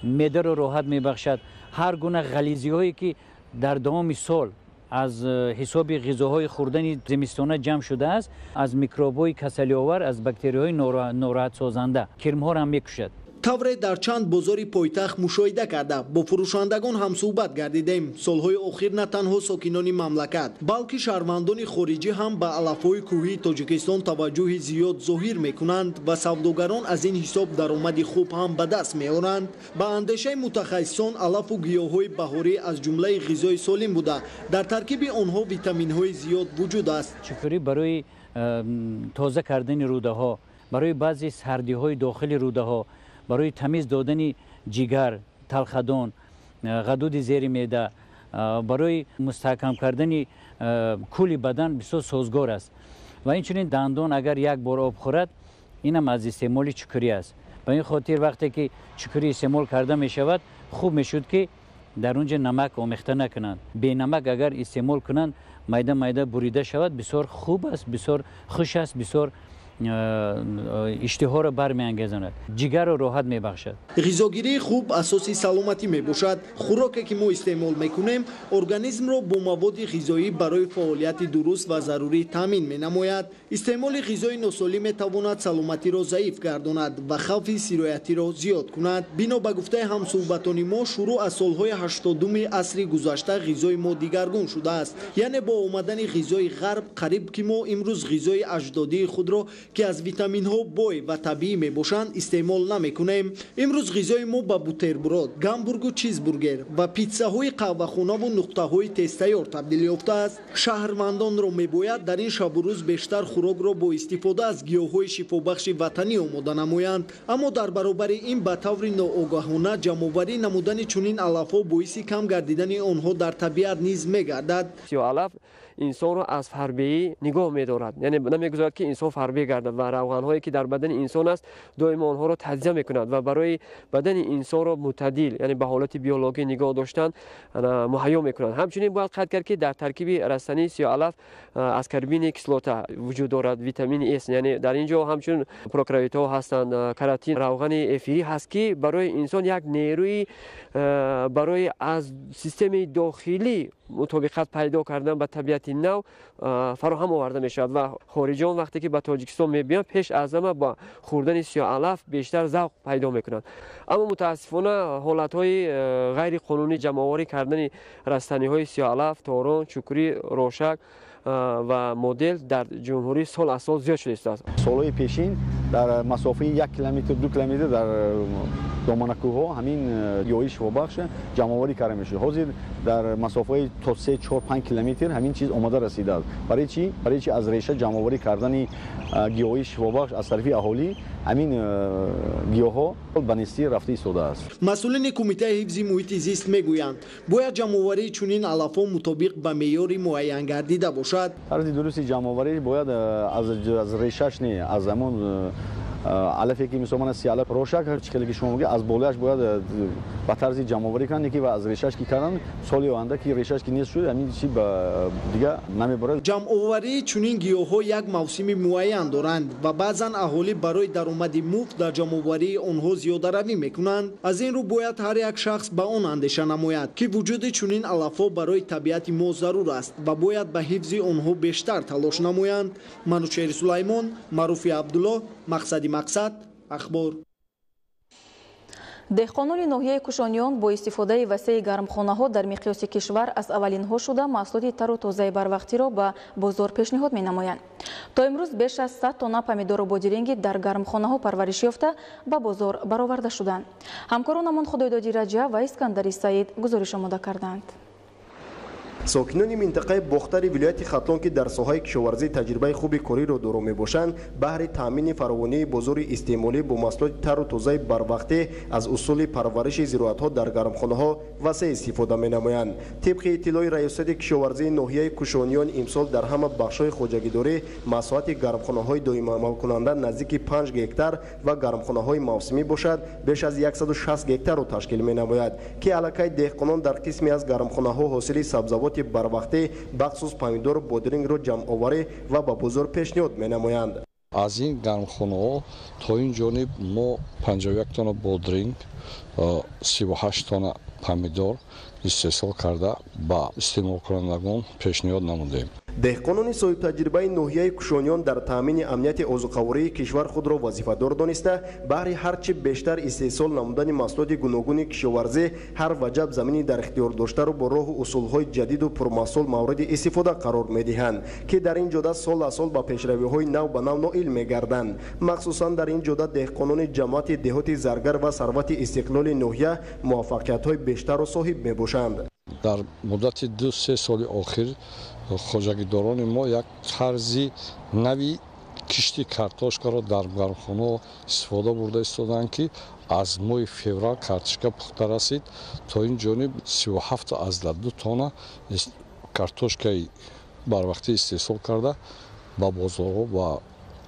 معده رو راحت میبخشد. هر گونه غلیظی هایی که در دوام سال از حساب غذاهای خوردن زمستانه جمع شده است از میکروب‌های کسلی آور از باکتری‌های ناراحت سازنده کرم ها را هم میکشد. тавре дар чанд бозори пойтахт мушоҳида карда бо фурӯшандагон ҳам суҳбат гардидем. солҳои охир на танҳо сокинони мамлакат балки шаҳрвандони хориҷӣ ҳам ба алафҳои кӯҳии тоҷикистон таваҷҷӯҳи зиёд зоҳир мекунанд ва савдогарон аз ин ҳисоб даромади хуб ҳам ба даст меоранд. ба андешаи мутахассисон алафу гиёҳҳои баҳорӣ аз ҷумлаи ғизои солим буда дар таркиби онҳо витаминҳои зиёд вуҷуд аст. чукури барои тоза кардани рӯдаҳо, барои баъзе сардиҳои дохили рӯдаҳо, барои тамиз додани ҷигар, талхадон, ғадуди зери меъда, барои мустаҳкам кардани кӯли бадан бисёр созгор аст. ва инчунин дандон агар як бор об хӯрад, инам аз истеъмоли чукурӣ аст. ба ин хотир вақте ки чукурӣ истеъмол карда мешавад, хуб мешуд ки дар онҷа намак омехта накунанд. бенамак агар истеъмол кунанд, майда майда бурида шавад, бисёр хуб аст, бисёр хуш аст, бисёр иштиҳоро бармеангезонад, ҷигарро роҳат мебахшад. ғизогирии хуб асоси саломатӣ мебошад. хӯроке ки мо истеъмол мекунем организмро бо маводи ғизоӣ барои фаъолияти дуруст ва зарурӣ таъмин менамояд. истеъмоли ғизои носолим метавонад саломатиро заиф гардонад ва хавфи сироятиро зиёд кунад. бино ба гуфтаи ҳамсуҳбатони мо, шурӯъ аз солҳои 80-уми асри гузашта ғизои мо дигаргун шудааст. яъне бо омадани ғизои ғарб қариб ки мо имрӯз ғизои аҷдодии худро ки аз витаминҳо бой ва табиӣ мебошанд истеъмол намекунем. имрӯз ғизои мо ба бутерброд, гамбургу чизбургер ва питсаҳои қаҳвахонаву нуқтаҳои тезтайёр табдил ёфтааст. шаҳрвандонро мебояд дар ин шабу рӯз бештар хӯрокро бо истифода аз гиёҳҳои шифобахши ватанӣ омода намоянд. аммо дар баробари ин ба таври ноогаҳона ҷамъоварӣ намудани чунин алафҳо боиси кам гардидани онҳо дар табиат низ мегардад. инсонро аз фарбеӣ нигоҳ медорад, яъне намегузорад ки инсон фарбеъ гардад ва равғанҳое ки дар бадани инсон аст доимо онҳоро таҷзия мекунад ва барои бадани инсонро мутадил, яъне ба ҳолати биологӣ нигоҳ доштан муҳайё мекунад. ҳамчунин бояд қайд кард ки дар таркиби растании сиёҳалаф аскорбини кислота вуҷуд дорад, витамини С, яъне дар ин ҷо ҳамчун прокариотҳо ҳастанд, каротин, равғани эфирӣ ҳаст ки барои инсон як нерӯи барои аз системаи дохилӣ мутобиқат пайдо кардан ба табиати нав фароҳам оварда мешавад ва хориҷон вақте ки ба Тоҷикистон мебиёнд пеш аз ҳама ба хӯрдани сиёҳалаф бештар завқ пайдо мекунанд. аммо мутаассифона ҳолатҳои ғайриқонунӣ ҷамъоварӣ кардани растаниҳои сиёҳалаф, торон, чукурӣ, рошак ва модел дар ҷумҳурӣ сол аз сол зиёд шуда истааст. солҳои пешин дар масофаи 1 километр 2 километр дар доманакӯҳҳо ҳамин гиёҳии шифобахш ҷамъоварӣ карда мешуд. ҳозир дар масофаи то 3-4-5 километр ҳамин чиз омада расидааст. барои чӣ? барои чӣ аз реша ҷамъоварӣ кардани гиёҳии шифобахш аз тарафи аҳолӣ ҳамин гиёҳҳо ба нестӣ рафта истодааст. масъулини кумитаи ҳифзи муҳити зист мегӯянд бояд ҷамъоварии чунин алафҳо мутобиқ ба меъёри муайян гардида бошад. тарзи дурусти ҷамъоварӣ бояд аз решаш не аз замон алафе ки мисол мана сиалаф рошак ҳар чӣ хеле ки шумо мегӯед аз болояш бояд ба тарзи ҷамъоварӣ кунанд, ки аз решаш ки карданд соли оянда ки решаш ки нест шуд ҳамин чӣ ба дига намеборад. ҷамъоварии чунин гиёҳҳо як мавсими муайян доранд ва баъзан аҳолӣ барои даромади муфт дар ҷамъоварии онҳо зиёдаравӣ мекунанд. аз ин рӯ бояд ҳар як шахс ба он андеша намояд ки вуҷуди чунин алафҳо барои табиати мо зарур аст ва бояд ба ҳифзи онҳо бештар талош намоянд. манучери сулаймон, маъруфи абдулло, мақсади мақсад, ахбор. деҳқонони ноҳияи кушониён бо истифодаи васеи гармхонаҳо дар миқёси кишвар аз аввалинҳо шуда маҳсулоти тару тозаи барвақтиро ба бозор пешниҳод менамоянд. то имрӯз беш аз 100 тонна помидору бодиринги дар гармхонаҳо парвариш ёфта ба бозор бароварда шуданд. ҳамкоронамон худоидоди раҷа ва искандари саид гузориш омода карданд. сокинони минтақаи бохтари вилояти хатлон ки дар соҳаи кишоварзӣ таҷрибаи хуби кориро доро мебошанд, баҳри таъмини фаровонии бозори истеъмолӣ бо маҳсулоти тару тозаи барвақтӣ аз усули парвариши зироатҳо дар гармхонаҳо васеъ истифода менамоянд. тибқи иттилои раёсати кишоварзии ноҳияи кушониён имсол дар ҳама бахшҳои хоҷагидорӣ масоҳати гармхонаҳои доимамалкунанда наздики 5 гектар ва гармхонаҳои мавсимӣ бошад беш аз 160 гектарро ташкил менамояд, ки аллакай деҳқонон дар қисме аз гармхонаҳо ҳосили сабзавот барвақтӣ бахсус помидор бодирингро ҷамъоварӣ ва ба бозор пешниҳод менамоянд. аз ин гармхонаҳо то ин ҷониб мо 51 тонна бодиринг, 38 тонна помидор истеҳсол карда ба истеъмолкунандагон пешниҳод намудем. деҳқонони соҳибтаҷрибаи ноҳияи кушониён дар таъмини амнияти озуқавории кишвар худро вазифадор дониста баҳри ҳарчи бештар истеҳсол намудани маҳсулоти гуногуни кишоварзӣ ҳар ваҷаб замини дар ихтиёр доштаро бо роҳу усулҳои ҷадиду пурмаҳсул мавриди истифода қарор медиҳанд ки дар ин ҷода сол аз сол ба пешравиҳои нав ба нав ноил мегарданд. махсусан дар ин ҷода деҳқонони ҷамоати деҳоти заргар ва сарвати истиқлоли ноҳия муваффақиятҳои бештарро соҳиб мебошанд. дар муддати 2-3 соли охир хоҷагидорони мо як тарзи нави кишти картошкаро дар гармхона истифода бурда истоданд ки аз моҳи феврал картошка пухта расид. то ин ҷониб 37 тонна картошкаи барвақти истеҳсол карда ба бозорҳо ва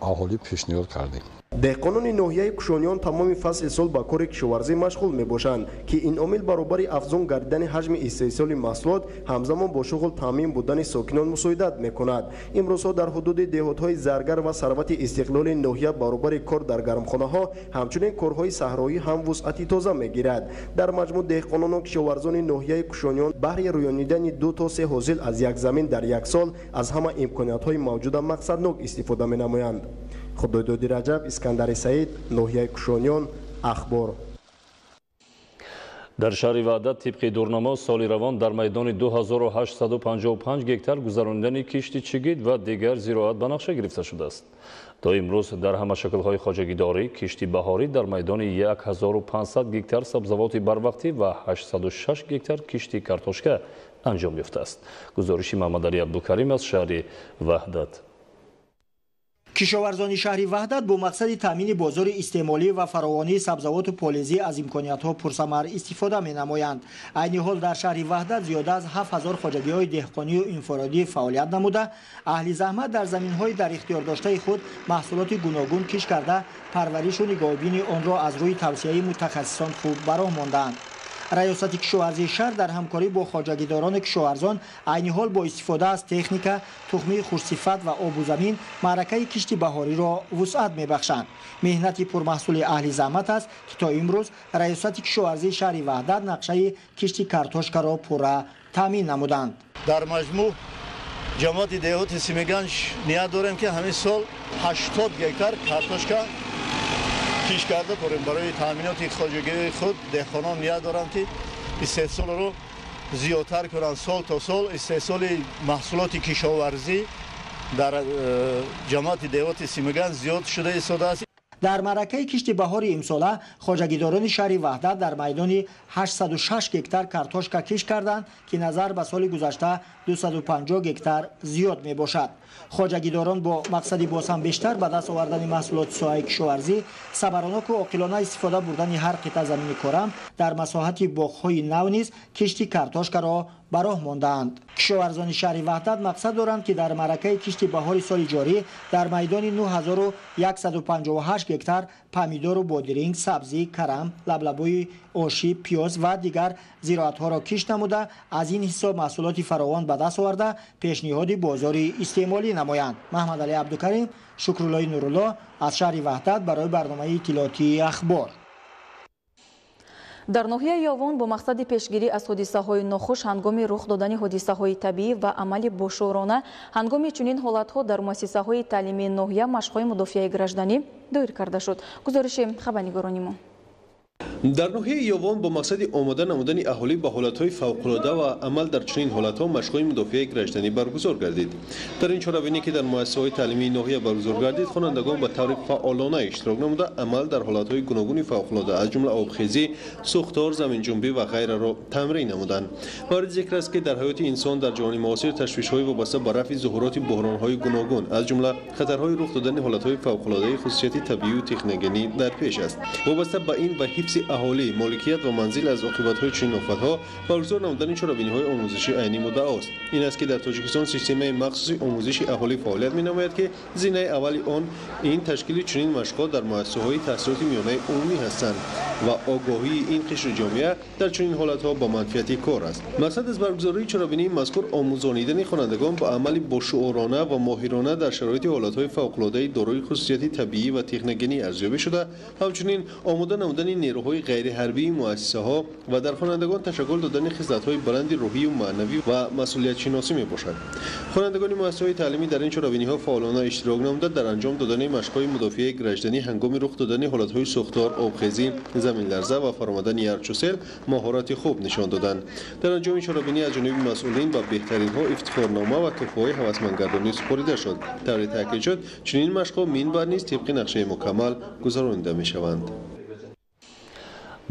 аҳолӣ пешниҳод кардем. деҳқонони ноҳияи кушониён тамоми фасли сол ба кори кишоварзӣ машғул мебошанд ки ин омил баробари афзун гардидани ҳаҷми истеҳсоли маҳсулот ҳамзамон бо шуғл таъмин будани сокинон мусоидат мекунад. имрӯзҳо дар ҳудуди деҳотҳои заргар ва сарвати истиқлоли ноҳия баробари кор дар гармхонаҳо ҳамчунин корҳои саҳроӣ ҳам вусъати тоза мегирад. дар маҷмӯъ деҳқонону кишоварзони ноҳияи кушониён баҳри рӯёнидани 2 то 3 ҳосил аз як замин дар як сол аз ҳама имкониятҳои мавҷуда мақсаднок истифода менамоянд. худойдоди раҷаб, искандари саид, ноҳияи кушониён, ахбор. дар шаҳри ваҳдат тибқи дурнамо соли равон дар майдони 2855 гектар гузарондани кишти чигит ва дигар зироат ба нақша гирифта шудааст. то имрӯз дар ҳама шаклҳои хоҷагидорӣ кишти баҳорӣ дар майдони 1500 гектар сабзавоти барвақтӣ ва 806 гектар кишти картошка анҷом ёфтааст. гузориши Маҳмадалӣ Абдукарим аз шаҳри ваҳдат. кишоварзони шаҳри ваҳдат бо мақсади таъмини бозори истеъмолӣ ва фаровонии сабзавоту полезӣ аз имкониятҳо пурсамар истифода менамоянд. айни ҳол дар шаҳри ваҳдат зиёда аз 7000 хоҷагиҳои деҳқонию инфородӣ фаъолият намуда, аҳли заҳмат дар заминҳои дар ихтиёр доштаи худ маҳсулоти гуногун киш карда, парваришу нигоҳубини онро аз рӯи тавсияи мутахассисон хуб бароҳ мондаанд. раёсати кишоварзии шаҳр дар ҳамкорӣ бо хоҷагидорони кишоварзон айни ҳол бо истифода аз техника, тухмии хушсифат ва обу замин маъракаи кишти баҳориро вусъат мебахшанд. меҳнати пурмаҳсули аҳли заҳмат аст ки то имрӯз раёсати кишоварзии шаҳри ваҳдат нақшаи кишти картошкаро пурра таъмин намуданд. дар маҷмӯъ ҷамоати деҳоти Симиганҷ ният дорем ки ҳамин сол 80 гектар картошка киш карда бурем. барои таъминоти хоҷагии худ деҳқонон ният доранд ки истеҳсолро зиёдтар кунанд. сол то сол истеҳсоли маҳсулоти кишоварзӣ дар ҷамоати деҳоти Симиганҷ зиёд шуда истодааст. дар маъракаи кишти баҳори имсола хоҷагидорони шаҳри ваҳдат дар майдони 806 гектар картошка киш карданд ки назар ба соли гузашта 250 гектар зиёд мебошад. хоҷагидорон бо мақсади боз ҳам бештар ба даст овардани маҳсулоти соҳаи кишоварзӣ сабароноку оқилона истифода бурдани ҳар қитъа замини корам дар масоҳати боғҳои нав низ кишти картошкаро бароҳ мондаанд. кишоварзони шаҳри ваҳдат мақсад доранд ки дар маъракаи кишти баҳори соли ҷорӣ дар майдони 9158 гектар помидору бодиринг, сабзӣ, карам, лаблабӯи оши, пиёз ва дигар зироатҳоро киш намуда, аз ин ҳисоб маҳсулоти фаровон ба даст оварда пешниҳоди бозори истеъмолӣ намоянд. Маҳмадалӣ Абдукарим, Шукруллои Нурулло аз шаҳри ваҳдат барои барномаи иттилоотии ахбор. дар ноҳияи Ёвон бо мақсади пешгирӣ аз ҳодисаҳои нохуш ҳангоми рух додани ҳодисаҳои табиӣ ва амали бошӯрона ҳангоми чунин ҳолатҳо дар муассисаҳои таълимии ноҳия машқҳои мудофиаи гражданӣ доир карда шуд. гузориши хабарнигорони мо. дар ноҳияи Ёвон бо мақсади омода намудани аҳолӣ ба ҳолатҳои фавқулода ва амал дар чунин ҳолатҳо машқҳои мудофиаи гражданӣ баргузор гардид. дар ин чорабинӣ ки дар муассисаҳои таълимии ноҳия баргузор гардид, хонандагон ба таври фаъолона иштирок намуда амал дар ҳолатҳои гуногуни фавқулода аз ҷумла обхезӣ, сӯхтор, заминҷунбӣ ва ғайраро тамрин намуданд. мавриди зикр аст ки дар ҳаёти инсон дар ҷаҳони муосир ташвишҳои вобаста ба рафъи зуҳуроти буҳронҳои гуногун аз ҷумла хатарҳои рух додани ҳолатҳои фавқулодаи хусусияти табиию техногенӣ дар пеш аст. вобаста ба ин ва ҳифзи аҳолӣ, моликият ва манзил аз оқибатҳои чунин офатҳо баргузор намудани чорабиниҳои омӯзишӣ айнӣ муддаост. ин аст ки дар Тоҷикистон системаи махсуси омӯзиши аҳолӣ фаъолият менамояд ки зинаи аввали он ин ташкили чунин машқҳо дар муассисаҳои таҳсилоти миёнаи умумӣ ҳастанд ва огоҳии ин қишри ҷомеа дар чунин ҳолатҳо ба манфиати кор аст. мақсад аз баргузории чорабинии мазкур омӯзонидани хонандагон ба амали бошуурона ва моҳирона дар шароити ҳолатҳои фавқулодаи дорои хусусияти табиӣ ва техногенӣ арзёбӣ шуда, ҳамчунин омода намудани نیروهای غیر حربی مؤسسه‌ها و در خوانندگان تشکل دادن خصلت‌های بلند روحی و معنوی و مسئولیت شناسی میباشد. خوانندگان مؤسسه‌های تعلیمی در این چراغبینی‌ها فعالانه اشتراک نموده در انجام دادن مشق‌های مدافع گردنی هنگام رخ دادن حالت‌های سوختار، آبخیزی، زمین لرزه و فرآمدن یخ و سیل مهارت خوب نشان دادند. در انجام چراغبینی از جانب مسئولین و بهترین‌ها افتخارنامه و تحفه‌های هوسمندگردانی سپرده شد. طوری تاکید شد چنین مشق‌ها منبع نیز طبق نقشه مکمل گذرانیده می‌شوند.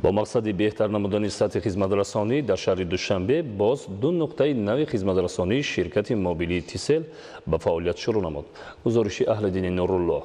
با مقصد بهتر نمودن سطح خدمترسانی در شهر دوشنبه باز دو نقطه نو خدمترسانی شرکت موبیلی تیسل به فعالیت شروع نمود. گزارش اهل‌دین نورالله.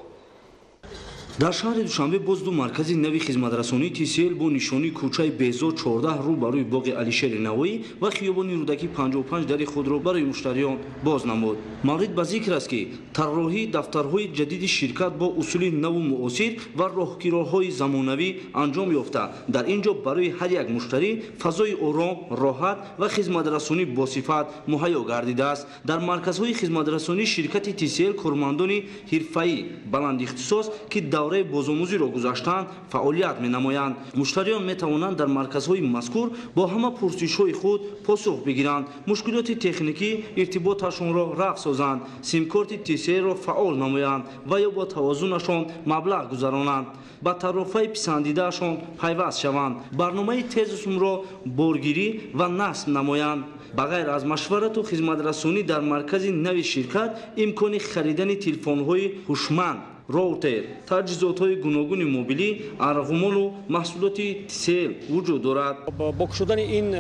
در شهر دوشنبه باز دو مرکز نوی خدمترسانی تیسل با نشانی کوچه بهزاد 14 رو برای باغ علیشیر نوایی و خیابان رودکی 55 در خود را برای مشتریان باز نمود. مورد به ذکر است که طراحی دفترهای جدید شرکت با اصول نو و معاصر و راهگیرهای زمانوی انجام یافته در اینجا برای هر یک مشتری فضای آرام، راحت و خدمترسانی با صفت مهیا گردیده است. در مرکزهای خدمترسانی شرکت تیسل کارمندان حرفه‌ای بلند اختصاص که دوره بازآموزی را گذاشتند فعالیت می‌نمایند. مشتریان می‌توانند در مرکزهای مذکور با همه پرسش‌های خود پاسخ بگیرند، مشکلات تکنیکی ارتباطشان را رفع سازند، سیم کارت تیسل را فعال نمایند و یا با توازنشان مبلغ گذرانند، با طرفه پسندیدهشان پیوست شوند، برنامه تیزشون را بارگیری و نصب نمایند. بغیر از مشورت و خدمترسانی در مرکز نوی شرکت امکان خریدن تلفن‌های هوشمند، راوتر، تجهیزات‌های گوناگون موبیلی، ارغوان و محصولات تیسل وجود دارد. با شدن این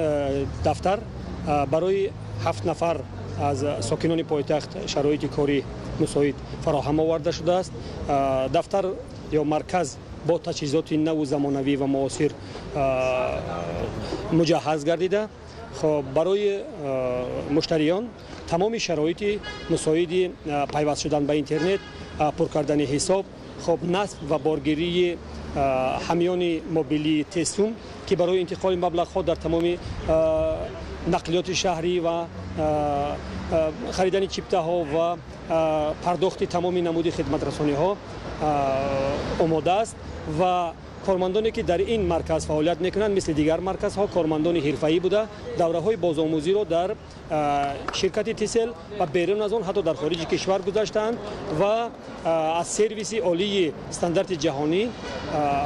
دفتر برای 7 نفر از ساکنان پایتخت شرایط کاری مساعد فراهم آورده شده است. دفتر یا مرکز با تجهیزات نو زمانوی و معاصر مجهز گردیده. خب برای مشتریان تمام شرایط مساعد پیوست شدن به اینترنت، پر کردن حساب، خب نصب و بارگیری همیان موبیلی تسوم که برای انتقال مبلغ ها در تمام نقلیات شهری و خریدن چیپته ها و پرداخت تمام نمود خدمت رسانی ها آماده است و کارمندانی که در این مرکز فعالیت میکنند مثل دیگر مرکزها کارمندان حرفه‌ای بوده دوره های بازآموزی را در شرکت تیسل و بیرون از آن حتی در خارج کشور گذاشتند و از سرویس عالی استاندارد جهانی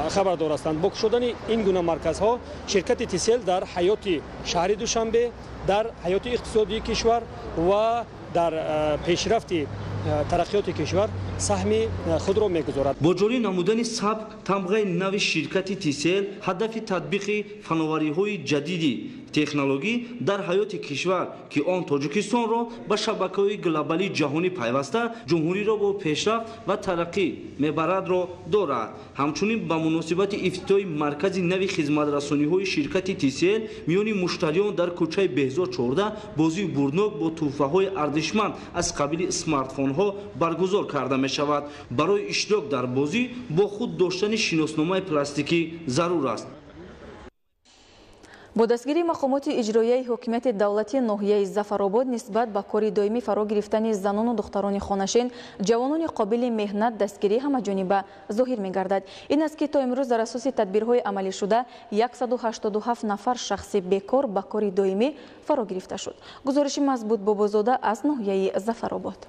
خبردار هستند. با شدن این گونه مرکزها شرکت تیسل در حیات شهر دوشنبه، در حیات اقتصادی کشور و در پیشرفت ترقیات کشور سهم خود را میگذارد. با جاری نمودن سبک تمغه نو شرکت تیسل هدف تطبیق فناوری‌های جدیدی تکنولوژی در حیات کشور که آن تاجیکستان را به شبکه‌های گلوبالی جهانی پیوسته جمهوری را با پیشرفت و ترقی میبرد را دارد. همچنین به مناسبت افتتاح مرکز نو خدمترسانی‌های شرکت تیسل میان مشتریان در کوچه بهزاد 14 بازی بردناک با تحفه‌های ارزشمند از قبیل اسمارتفون‌ها برگزار کرده می‌شود. برای اشتراک در بازی با خود داشتن شناسنامه پلاستیکی ضرور است. با دستگیری مقامات اجرایی حکومت دولتی ناحیه ظفرآباد نسبت به کار دائمی فرا گرفتن زنان و دختران خانه‌نشین جوانان قابل مهنت دستگیری همه‌جانبه ظاهر می‌گردد. این است که تا امروز در اساس تدبیرهای عملی شده 187 نفر شخص بیکار به کار دائمی فرا گرفته شد. گزارش مضبوط بابازاده از ناحیه ظفرآباد.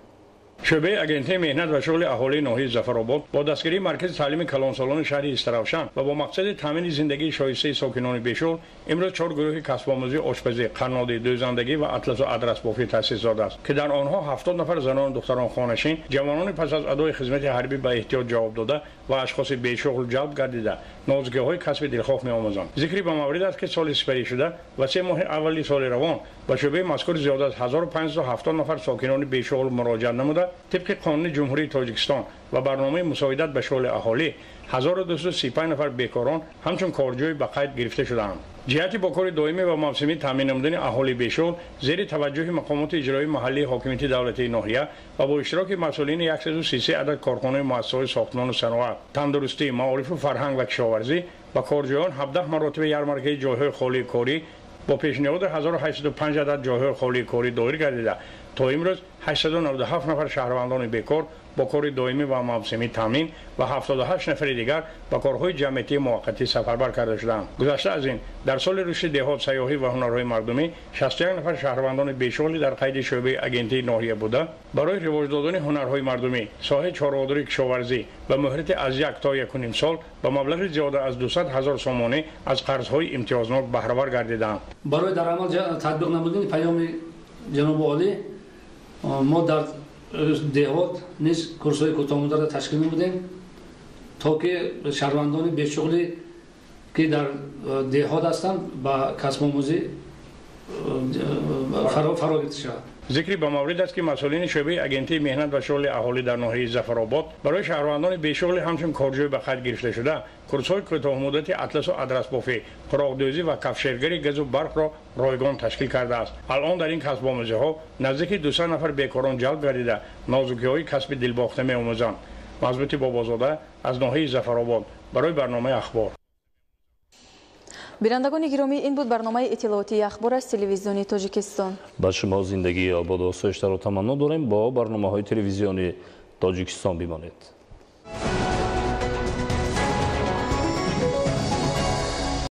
شعبه اگنته مهنت و شغل اهالی ناحیه ظفرآباد با دستگیری مرکز تعلیم کلانسالان شهر استراوشن و با مقصد تامین زندگی شایسته ساکنان بیشغل امروز 4 گروه کسب آموزی آشپزی، قنادی، دوزندگی و اطلس و آدرس بافی تأسیس داده است که در آنها 70 نفر زنان و دختران خانه‌نشین جوانان پس از ادای خدمت حربی به احتیاج جواب داده و اشخاص بیشغل جلب گردیده نوازگی‌های کسب دلخواه می‌آموزند. ذکری به مورد است که سال سپری شده و 3 ماه اولی سال روان به شعبه مذکور زیاده از 1570 نفر ساکنان بیشغل مراجعه نموده طبق قانون جمهوری تاجیکستان و برنامه مساعدت به شغل اهالی 1235 نفر بیکاران همچون کارجوی به قید گرفته شدند. جهت با کار دائمی و موسمی تامین نمودن اهالی بیشغل زیر توجه مقامات اجرایی محلی حاکمیت دولتی ناحیه و با اشتراک مسئولین 133 عدد کارخانه مؤسسات ساختمان و صنایع، تندرستی، معارف و فرهنگ و کشاورزی و کارجویان 17 مراتب یارمارکه جایهای خالی کاری با پیشنهاد 1805 عدد جایهای خالی کاری دایر گردیده تا امروز 897 نفر شهروندان بیکار با کار دائمی و موسمی تامین و 78 نفر دیگر با کارهای جمعیتی موقتی سفربر کرده شدند. گذشته از این در سال رشد دهات سیاحی و هنرهای مردمی 61 نفر شهروندان بیشغلی در قید شعبه آگنتی ناحیه بوده برای رواج دادن هنرهای مردمی ساحه چهاررادی کشاورزی و مهلت از 1 تا 1.5 سال با مبلغ زیاده از 200,000 سومانی از قرضهای امتیازناک بهره‌ور گردیدند. برای در عمل تطبیق نمودن پیام جناب عالی ما در دهات نیز کورس‌های کوتاه‌مدت را تشکیل نمودیم تا که شهروندان بیشغلی که در دهات هستند با کسب آموزی فراگیرد شود. ذکری به مورد است که مسئولین شعبه آگنتی مهنت و شغل اهالی در ناحیه ظفرآباد برای شهروندان بیشغل همچون کارجوی به خط گرفته شده کورس‌های کوتاه‌مدت اطلس و آدرس بافی، پراغدوزی و کفشگری گز و برق را رایگان تشکیل کرده است. الان در این کسب آموزی‌ها نزدیک 200 نفر بیکاران جلب گردیده نازکی‌های کسب دلباخته می‌آموزند. مضبوطی بابازاده از ناحیه ظفرآباد برای برنامه اخبار. بینندگان گرامی، این بود برنامه اطلاعاتی اخبار از تلویزیون تاجیکستان. با شما زندگی آباد و آسایش را تمنا داریم. با برنامه‌های تلویزیونی تاجیکستان بمانید.